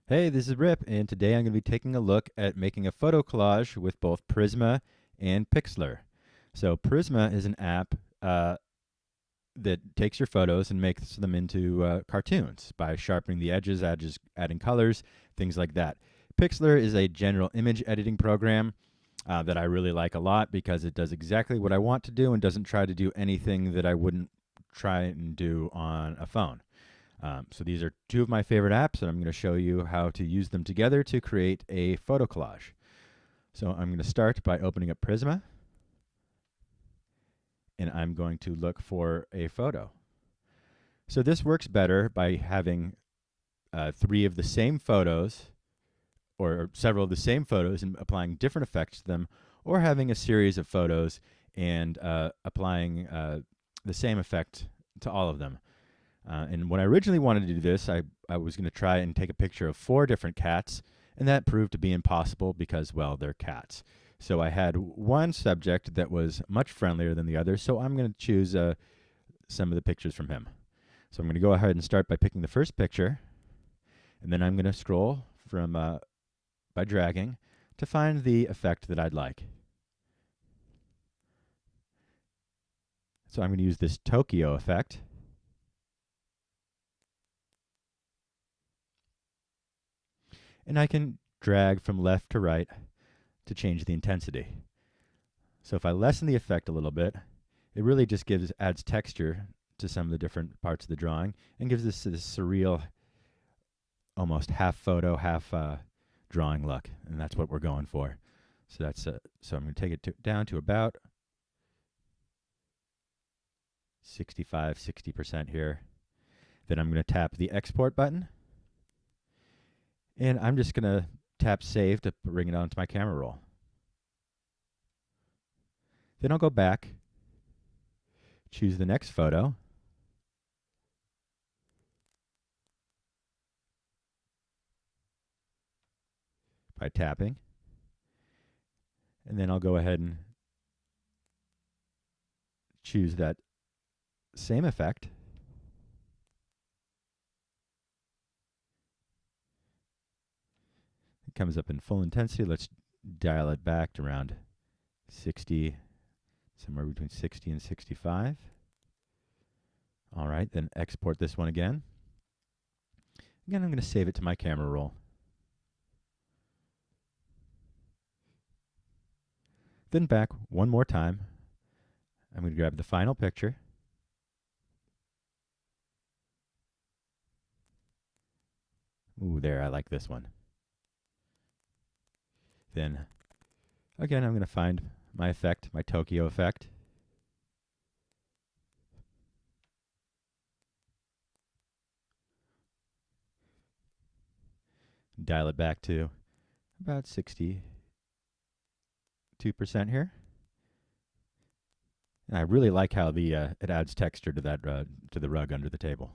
Hey, this is Rip, and today I'm going to be taking a look at making a photo collage with both Prisma and Pixlr. So Prisma is an app that takes your photos and makes them into cartoons by sharpening the edges, adding colors, things like that. Pixlr is a general image editing program that I really like a lot because it does exactly what I want to do and doesn't try to do anything that I wouldn't try and do on a phone. So these are two of my favorite apps, and I'm going to show you how to use them together to create a photo collage. So I'm going to start by opening up Prisma, and I'm going to look for a photo. So this works better by having three of the same photos, or several of the same photos, and applying different effects to them, or having a series of photos and applying the same effect to all of them. And when I originally wanted to do this, I was going to try and take a picture of 4 different cats, and that proved to be impossible because, well, they're cats. So I had one subject that was much friendlier than the other, so I'm going to choose some of the pictures from him. So I'm going to go ahead and start by picking the first picture, and then I'm going to scroll from by dragging to find the effect that I'd like. So I'm going to use this Tokyo effect. And I can drag from left to right to change the intensity. So if I lessen the effect a little bit, it really just adds texture to some of the different parts of the drawing and gives this surreal, almost half photo, half drawing look, and that's what we're going for. So that's so I'm going to take it down to about 65-60% here. Then I'm going to tap the export button. And I'm just going to tap save to bring it onto my camera roll. Then I'll go back, choose the next photo, by tapping, and then I'll go ahead and choose that same effect. It comes up in full intensity. Let's dial it back to around 60, somewhere between 60 and 65. All right, then export this one again. Again, I'm going to save it to my camera roll. Then back one more time. I'm going to grab the final picture. Ooh, there, I like this one. Then, again, I'm going to find my effect, my Tokyo effect. Dial it back to about 62% here. And I really like how the it adds texture to that to the rug under the table.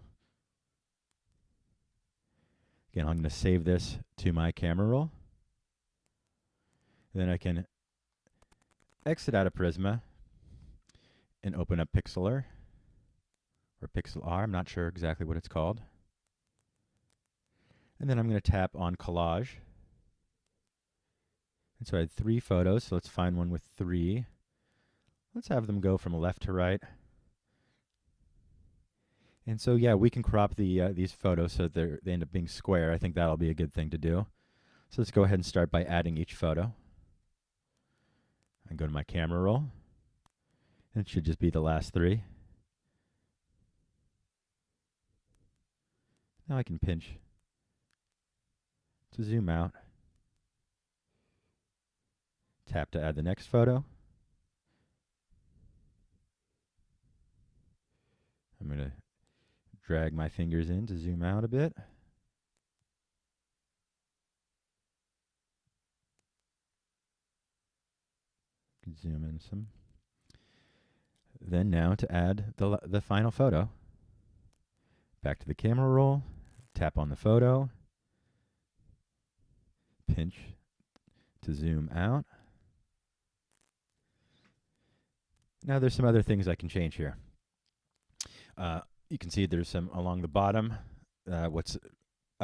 Again, I'm going to save this to my camera roll. Then I can exit out of Prisma and open up Pixlr or Pixlr. I'm not sure exactly what it's called. And then I'm going to tap on Collage. And so I had 3 photos, so let's find one with 3. Let's have them go from left to right. And so, yeah, we can crop these photos so they end up being square. I think that'll be a good thing to do. So let's go ahead and start by adding each photo. I go to my camera roll. And it should just be the last 3. Now I can pinch to zoom out. Tap to add the next photo. I'm going to drag my fingers in to zoom out a bit. Zoom in some. Then now to add the final photo. Back to the camera roll, tap on the photo, pinch to zoom out. Now there's some other things I can change here. You can see there's some along the bottom, what's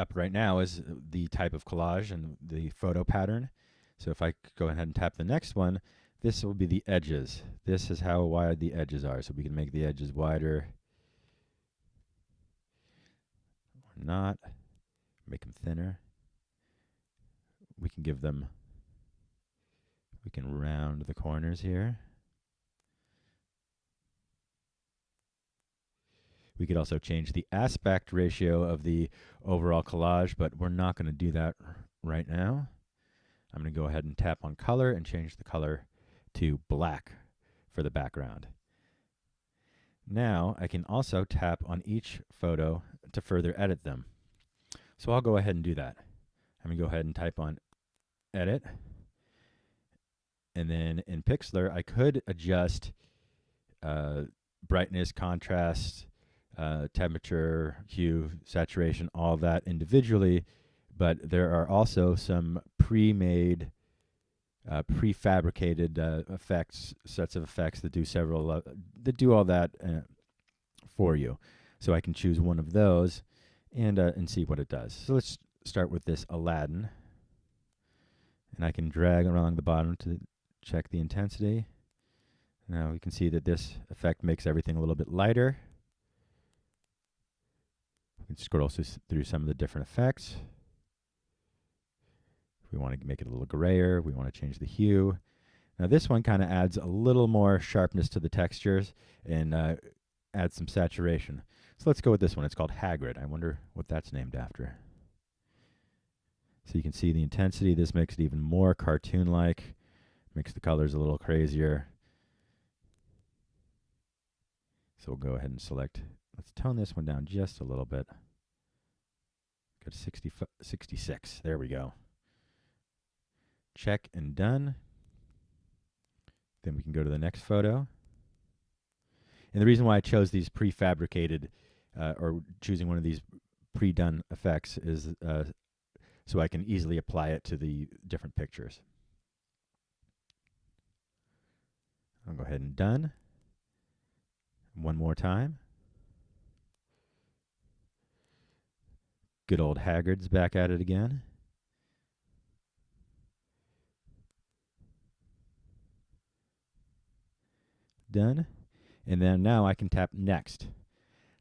up right now is the type of collage and the photo pattern. So if I go ahead and tap the next one, this will be the edges. This is how wide the edges are. So we can make the edges wider or not, make them thinner. We can give them, we can round the corners here. We could also change the aspect ratio of the overall collage, but we're not going to do that right now. I'm going to go ahead and tap on color and change the color to black for the background. Now I can also tap on each photo to further edit them. So I'll go ahead and do that. I'm going to go ahead and type on edit. And then in Pixlr, I could adjust brightness, contrast, temperature, hue, saturation, all that individually, but there are also some pre-made, prefabricated effects, sets of effects that do several, that do all that for you. So I can choose one of those and see what it does. So let's start with this Aladdin, and I can drag along the bottom to check the intensity. Now we can see that this effect makes everything a little bit lighter. We can scroll through some of the different effects. If we want to make it a little grayer, we want to change the hue. Now this one kind of adds a little more sharpness to the textures and adds some saturation. So let's go with this one. It's called Hagrid. I wonder what that's named after. So you can see the intensity. This makes it even more cartoon-like, makes the colors a little crazier. So we'll go ahead and select, let's tone this one down just a little bit. Go to 66. There we go. Check and done. Then we can go to the next photo. And the reason why I chose these prefabricated or choosing one of these pre-done effects is so I can easily apply it to the different pictures. I'll go ahead and done. One more time. Good old Hagrid's back at it again. Done. And then now I can tap next.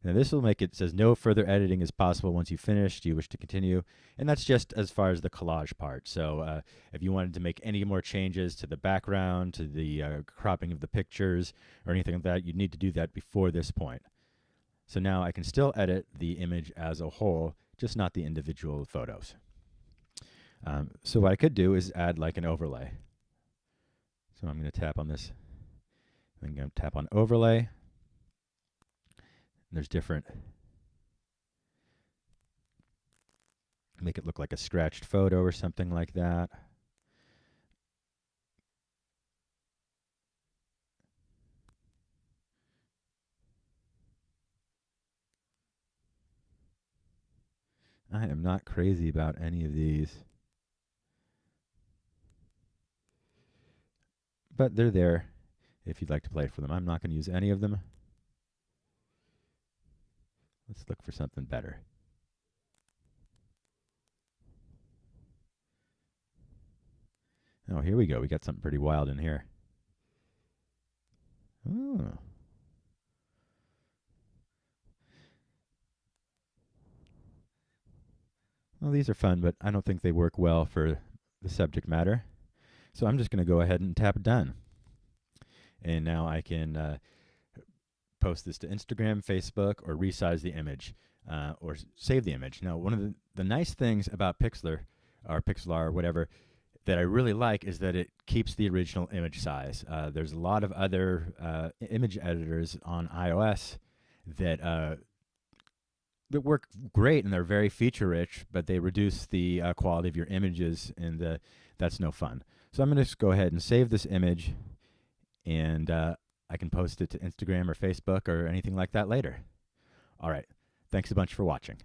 Now this will make it says no further editing is possible once you've finished. Do you wish to continue? And that's just as far as the collage part. So if you wanted to make any more changes to the background, to the cropping of the pictures, or anything like that, you'd need to do that before this point. So now I can still edit the image as a whole, just not the individual photos. So what I could do is add like an overlay. So I'm going to tap on this. I'm going to tap on overlay. There's different, make it look like a scratched photo or something like that. I am not crazy about any of these, but they're there if you'd like to play for them. I'm not going to use any of them. Let's look for something better. Oh, here we go. We got something pretty wild in here. Oh. Well, these are fun, but I don't think they work well for the subject matter. So I'm just going to go ahead and tap done. And now I can post this to Instagram, Facebook, or resize the image, or save the image. Now, one of the nice things about Pixlr, or Pixlr, or whatever, that I really like is that it keeps the original image size. There's a lot of other image editors on iOS that that work great, and they're very feature-rich, but they reduce the quality of your images, and that's no fun. So I'm going to just go ahead and save this image, and I can post it to Instagram or Facebook or anything like that later. All right. Thanks a bunch for watching.